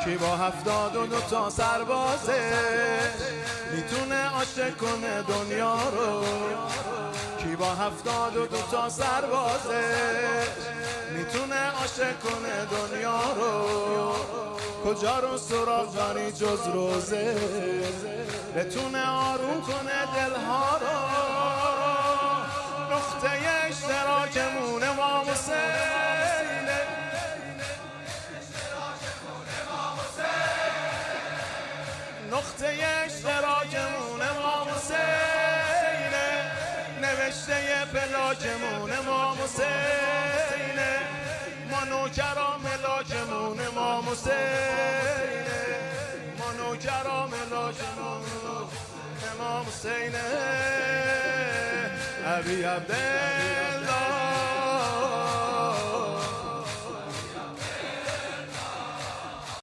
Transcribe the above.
کی با 72 تا سربازه میتونه عاشق کنه دنیا رو؟ کی با 72 تا سربازه میتونه عاشق کنه دنیا رو؟ کجا رو سراغ داری جز روزه بتونه آروم کنه دلها رو؟ نقطه اشتراکمون امام حسینه، نقطه اشتراکمون امام حسینه، نوشته پلاکمون امام حسینه، ما نوکران ملاکمون امام حسینه، ما نوکران ملاکمون امام حسینه. ابی عبده